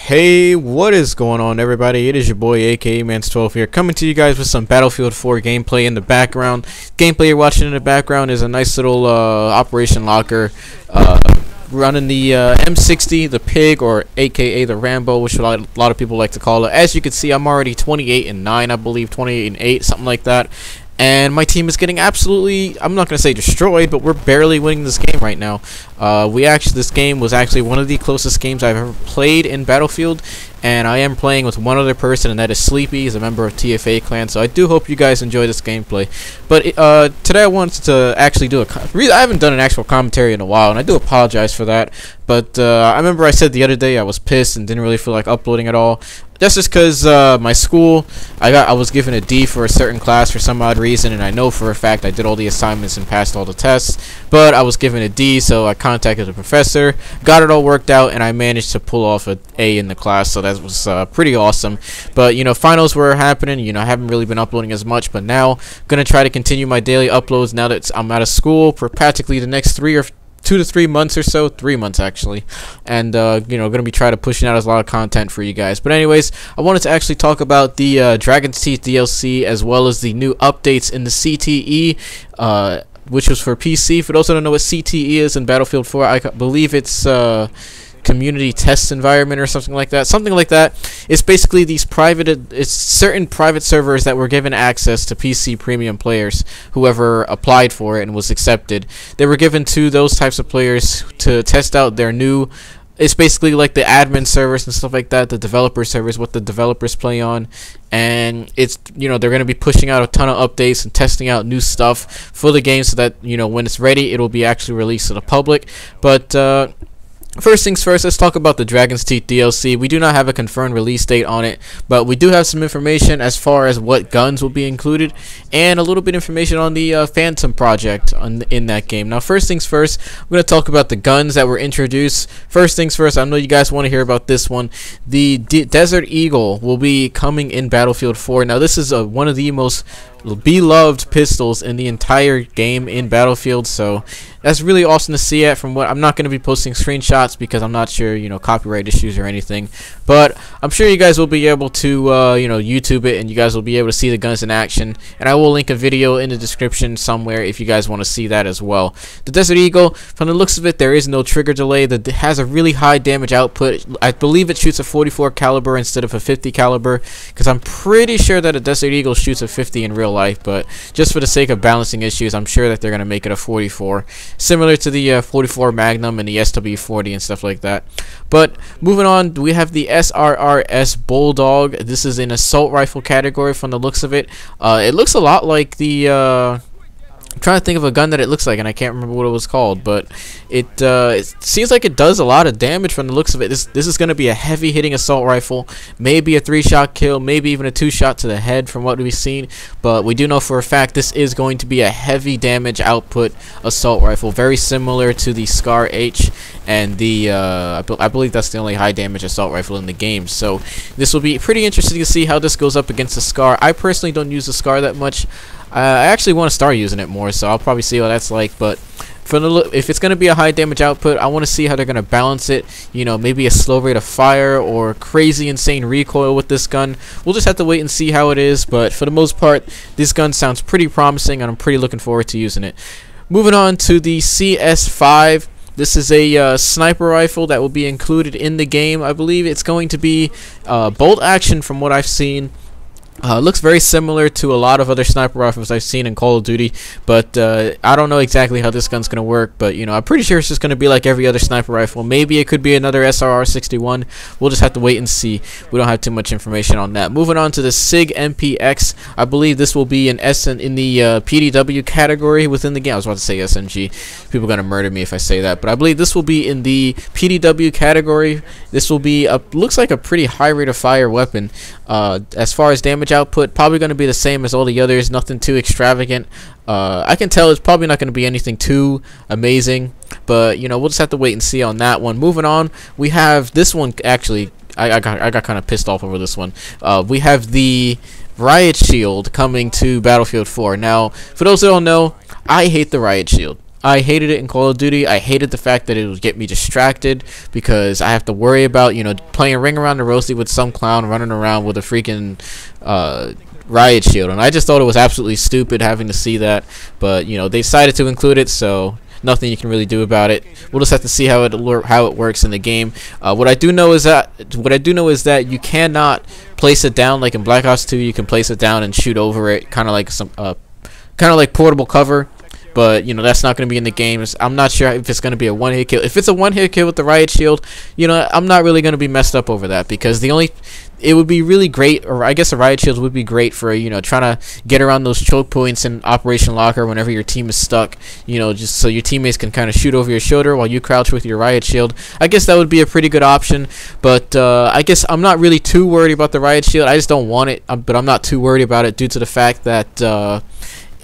Hey, what is going on, everybody? It is your boy aka Mans12 here, coming to you guys with some Battlefield 4 gameplay in the background. Gameplay you're watching in the background is a nice little Operation Locker running the M60, the Pig, or aka the Rambo, which a lot of people like to call it. As you can see, I'm already 28-9, I believe, 28-8, something like that. And my team is getting absolutely, I'm not going to say destroyed, but we're barely winning this game right now. This game was actually one of the closest games I've ever played in Battlefield. And I am playing with one other person, and that is Sleepy. He's a member of TFA Clan, so I do hope you guys enjoy this gameplay. But today I wanted to actually do I haven't done an actual commentary in a while, and I do apologize for that. But I remember I said the other day I was pissed and didn't really feel like uploading at all. That's just because my school, I was given a D for a certain class for some odd reason, and I know for a fact I did all the assignments and passed all the tests, but I was given a D, so I contacted the professor, got it all worked out, and I managed to pull off an A in the class, so that was pretty awesome. But, you know, finals were happening. You know, I haven't really been uploading as much, but now going to try to continue my daily uploads now that I'm out of school for practically the next 2 to 3 months or so, 3 months actually, and you know, gonna be trying to pushing out a lot of content for you guys. But anyways, I wanted to actually talk about the Dragon's Teeth DLC as well as the new updates in the CTE, which was for PC. For those who don't know what CTE is in Battlefield 4, I believe it's community test environment or something like that. It's basically these certain private servers that were given access to PC premium players, whoever applied for it and was accepted. They were given to those types of players to test out their new, it's basically like the admin servers and stuff like that, the developer servers, what the developers play on. And it's, you know, they're going to be pushing out a ton of updates and testing out new stuff for the game so that, you know, when it's ready, it'll be actually released to the public. But first things first, let's talk about the Dragon's Teeth DLC. We do not have a confirmed release date on it, but we do have some information as far as what guns will be included and a little bit of information on the Phantom project in that game. Now, first things first, we're going to talk about the guns that were introduced. First things first, I know you guys want to hear about this one. The Desert Eagle will be coming in Battlefield 4. Now, this is one of the most beloved pistols in the entire game in Battlefield, so that's really awesome to see it. From what, I'm not going to be posting screenshots because I'm not sure, you know, copyright issues or anything, but I'm sure you guys will be able to you know, YouTube it, and you guys will be able to see the guns in action, and I will link a video in the description somewhere if you guys want to see that as well. The Desert Eagle, from the looks of it, there is no trigger delay. That has a really high damage output. I believe it shoots a 44 caliber instead of a 50 caliber, because I'm pretty sure that a Desert Eagle shoots a 50 in real life, but just for the sake of balancing issues, I'm sure that they're going to make it a 44, similar to the 44 Magnum and the SW40 and stuff like that. But moving on, we have the SRRS Bulldog. This is an assault rifle category from the looks of it. It looks a lot like the I'm trying to think of a gun that it looks like, and I can't remember what it was called, but it seems like it does a lot of damage from the looks of it. This is going to be a heavy hitting assault rifle, maybe a 3-shot kill, maybe even a 2-shot to the head from what we've seen, but we do know for a fact this is going to be a heavy damage output assault rifle, very similar to the Scar H and the I believe that's the only high damage assault rifle in the game. So this will be pretty interesting to see how this goes up against the Scar. I personally don't use the Scar that much. I actually want to start using it more, so I'll probably see what that's like. But for the if it's going to be a high damage output, I want to see how they're going to balance it. You know, maybe a slow rate of fire or crazy insane recoil with this gun. We'll just have to wait and see how it is. But for the most part, this gun sounds pretty promising, and I'm pretty looking forward to using it. Moving on to the CS5. This is a sniper rifle that will be included in the game. I believe it's going to be bolt action from what I've seen. Looks very similar to a lot of other sniper rifles I've seen in Call of Duty, but I don't know exactly how this gun's going to work, but you know, I'm pretty sure it's just going to be like every other sniper rifle. Maybe it could be another SRR-61. We'll just have to wait and see. We don't have too much information on that. Moving on to the SIG MPX. I believe this will be in the PDW category within the game. I was about to say SMG. People are going to murder me if I say that, but I believe this will be in the PDW category. This will be looks like a pretty high rate of fire weapon. As far as damage output, probably going to be the same as all the others, nothing too extravagant. I can tell it's probably not going to be anything too amazing, but you know, we'll just have to wait and see on that one. Moving on, we have this one. Actually, I got kind of pissed off over this one. We have the Riot Shield coming to Battlefield 4. Now, for those that don't know, I hate the Riot Shield. I hated it in Call of Duty. I hated the fact that it would get me distracted because I have to worry about, you know, playing Ring Around the Rosie with some clown running around with a freaking riot shield, and I just thought it was absolutely stupid having to see that. But you know, they decided to include it, so nothing you can really do about it. We'll just have to see how it works in the game. What I do know is that you cannot place it down like in Black Ops 2. You can place it down and shoot over it, kind of like portable cover. But you know, that's not going to be in the games. I'm not sure if it's going to be a one-hit kill. If it's a one-hit kill with the riot shield, you know, I'm not really going to be messed up over that, because it would be really great, or I guess a riot shield would be great for, you know, trying to get around those choke points in Operation Locker whenever your team is stuck, you know, just so your teammates can kind of shoot over your shoulder while you crouch with your riot shield. I guess that would be a pretty good option, but I guess I'm not really too worried about the riot shield. I just don't want it, but I'm not too worried about it due to the fact that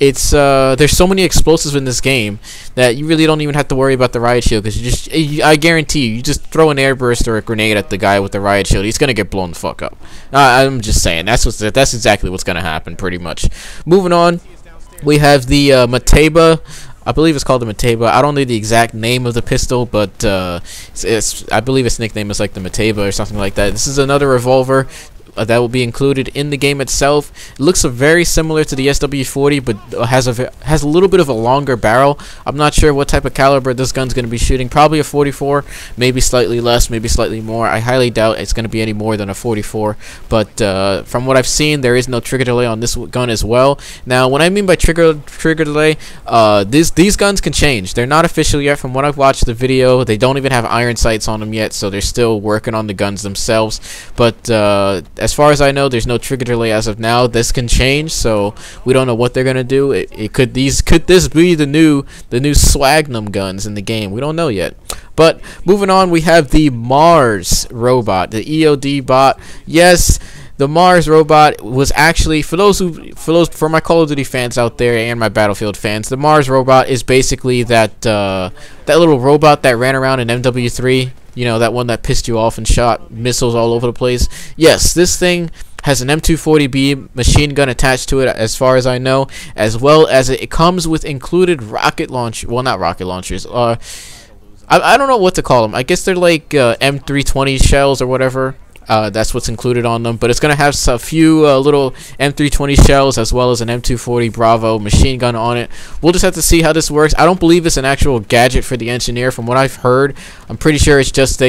there's so many explosives in this game that you really don't even have to worry about the riot shield, because I guarantee you just throw an airburst or a grenade at the guy with the riot shield, he's gonna get blown the fuck up. I'm just saying, that's exactly what's gonna happen pretty much. Moving on, we have the Mateba. I believe it's called the Mateba. I don't know the exact name of the pistol, but I believe its nickname is like the Mateba or something like that. This is another revolver that will be included in the game itself. It looks very similar to the SW40, but has a little bit of a longer barrel. I'm not sure what type of caliber this gun's going to be shooting. Probably a 44, maybe slightly less, maybe slightly more. I highly doubt it's going to be any more than a 44, but from what I've seen, there is no trigger delay on this gun as well. Now, what I mean by trigger delay, these guns can change. They're not official yet. From what I've watched the video, they don't even have iron sights on them yet, so they're still working on the guns themselves. But as far as I know, there's no trigger delay as of now. This can change, so we don't know what they're gonna do. Could this be the new Swagnum guns in the game? We don't know yet. But moving on, we have the Mars robot, the EOD bot. Yes, the Mars robot was actually, for my Call of Duty fans out there and my Battlefield fans, the Mars robot is basically that little robot that ran around in MW3. You know, that one that pissed you off and shot missiles all over the place. Yes, this thing has an M240B machine gun attached to it, as far as I know, as well as it comes with included rocket launch. Well, not rocket launchers. I don't know what to call them. I guess they're like M320 shells or whatever. That's what's included on them, but it's going to have a few little M320 shells as well as an M240 Bravo machine gun on it. We'll just have to see how this works. I don't believe it's an actual gadget for the engineer. From what I've heard, I'm pretty sure it's just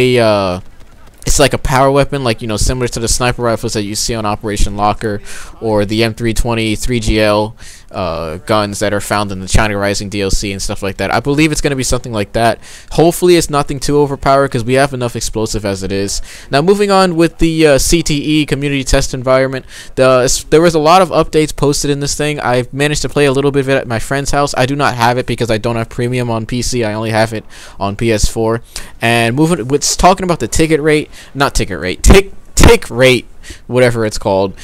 it's like a power weapon, like, you know, similar to the sniper rifles that you see on Operation Locker or the M320 3GL guns that are found in the China Rising DLC and stuff like that. I believe it's going to be something like that. Hopefully it's nothing too overpowered, because we have enough explosive as it is. Now, moving on with the CTE community test environment, there was a lot of updates posted in this thing. I've managed to play a little bit of it at my friend's house. I do not have it because I don't have premium on PC. I only have it on PS4. And talking about the tick rate, whatever it's called.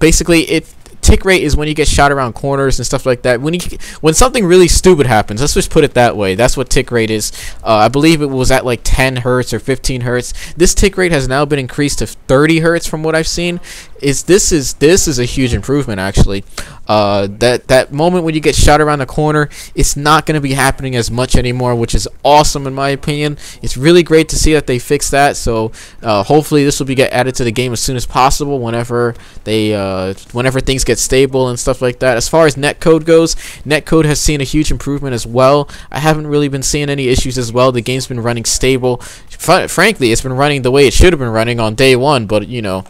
Basically, tick rate is when you get shot around corners and stuff like that. When something really stupid happens, let's just put it that way. That's what tick rate is. I believe it was at like 10 hertz or 15 hertz. This tick rate has now been increased to 30 hertz from what I've seen. This is a huge improvement, actually. That moment when you get shot around the corner, it's not going to be happening as much anymore, which is awesome in my opinion. It's really great to see that they fixed that. So hopefully this will get added to the game as soon as possible, whenever things get stable and stuff like that. As far as netcode goes, netcode has seen a huge improvement as well. I haven't really been seeing any issues as well. The game's been running stable. Frankly, it's been running the way it should have been running on day one, but you know,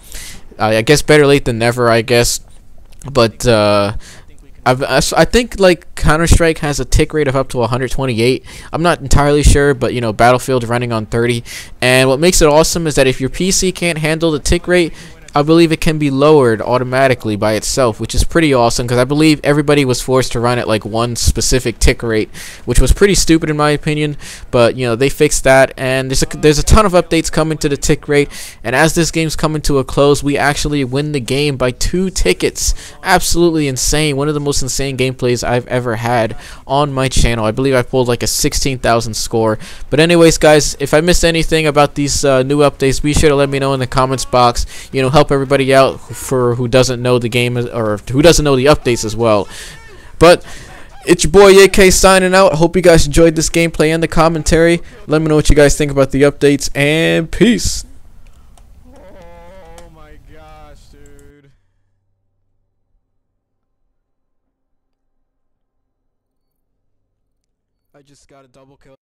I guess better late than never, I guess. But I think like Counter-Strike has a tick rate of up to 128. I'm not entirely sure, but you know, Battlefield running on 30. And what makes it awesome is that if your PC can't handle the tick rate, I believe it can be lowered automatically by itself, which is pretty awesome, because I believe everybody was forced to run at like one specific tick rate, which was pretty stupid in my opinion. But you know, they fixed that, and there's a ton of updates coming to the tick rate. And as this game's coming to a close, we actually win the game by 2 tickets. Absolutely insane. One of the most insane gameplays I've ever had on my channel. I believe I pulled like a 16,000 score. But anyways, guys, if I missed anything about these new updates, be sure to let me know in the comments box. You know, help everybody out who doesn't know the game, or who doesn't know the updates as well. But It's your boy AK signing out. Hope you guys enjoyed this gameplay and the commentary. Let me know what you guys think about the updates, and peace. Oh my gosh, dude. I just got a double kill.